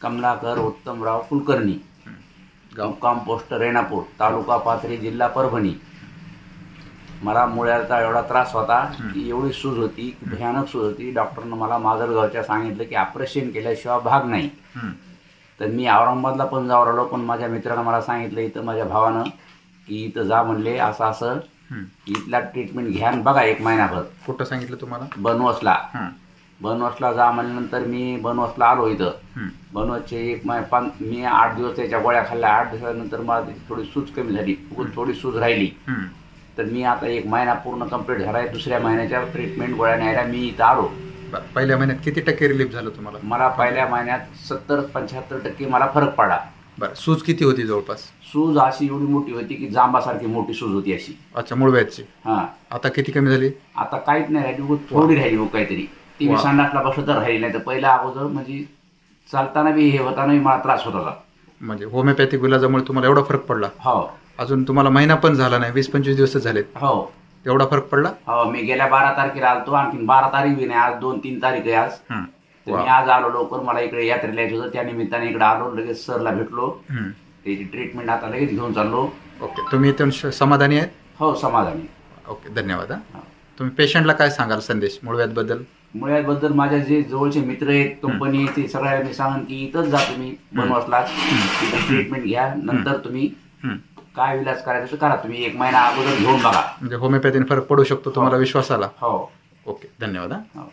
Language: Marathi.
कमलाकर उत्तमराव कुलकर्णी, गाव मुक्काम पोस्ट रेणापूर, तालुका पाथरी, जिल्हा परभणी. मला मुळ्याचा एवढा त्रास होता की एवढी सूज होती, भयानक सूज होती. डॉक्टरनं मला माजलगावच्या सांगितलं की ऑपरेशन केल्याशिवाय भाग नाही. तर मी औरंगाबादला पण जाऊन राहिलो, पण माझ्या मित्रानं मला सांगितलं, इथं माझ्या भावानं, की इथं जा म्हणले, असं असं इथला ट्रीटमेंट घ्या आणि बघा 1 महिनाभर. कुठं सांगितलं तुम्हाला? बनवसला. बनवसला जा म्हणल्यानंतर मी बनवसला आलो. इथं बनवसचे मी 8 दिवस त्याच्या गोळ्या खाल्ल्या. 8 दिवसानंतर मला त्याची थोडी सूज कमी झाली, थोडी सूज राहिली. तर मी आता 1 महिना पूर्ण कंप्लीट झाला आहे. दुसऱ्या महिन्याच्या ट्रीटमेंट गोळ्या न्यायला मी इथं आलो. पहिल्या महिन्यात किती टक्के रिलीफ झालं तुम्हाला? मला पहिल्या महिन्यात 70-75% मला फरक पडला. बरं, सूज किती होती जवळपास? सूज अशी एवढी मोठी होती की जांबासारखी मोठी सूज होती अशी. अच्छा, मूळव्याधची. हा, आता किती कमी झाली? आता काहीच नाही राहिली, थोडी राहिली मग काहीतरी. ती मी संडासला बसलं तर राहिली, नाही तर पहिला अगोदर म्हणजे चालताना बी हे होताना मला त्रास होत होता. म्हणजे होमिओपॅथिक इलाजामुळे तुम्हाला एवढा फरक पडला? हो. अजून तुम्हाला महिना पण झाला नाही, 20-25 दिवस झालेत. हो, एवढा फरक पडला? हो. मी गेल्या 12 तारखेला आलतो, आणखी 12 तारीख बी नाही, आज 2-3 तारीख आहे आज. तर मी आज आलो लवकर, मला इकडे यात्रेला यायचं होतं, त्या निमित्ताने इकडे आलो. लगेच सरला भेटलो, त्याची ट्रीटमेंट आता लगेच घेऊन चाललो. ओके, तुम्ही इथून समाधानी आहेत? हो, समाधानी. ओके, धन्यवाद. तुम्ही पेशंटला काय सांगाल संदेश मूळव्याधबद्दल? मुळव्याधबद्दल माझ्या जे जवळचे मित्र आहेत, कंपनी, ते सगळ्यांना मी सांगेन की इथंच जा तुम्ही बनवसला, तिथं ट्रीटमेंट घ्या. नंतर तुम्ही काय इलाज करायचं तर करा. तुम्ही 1 महिना अगोदर घेऊन बघा. म्हणजे होमिओपॅथीने फरक पडू शकतो, तुम्हाला विश्वास आला? हो. ओके, धन्यवाद. हो.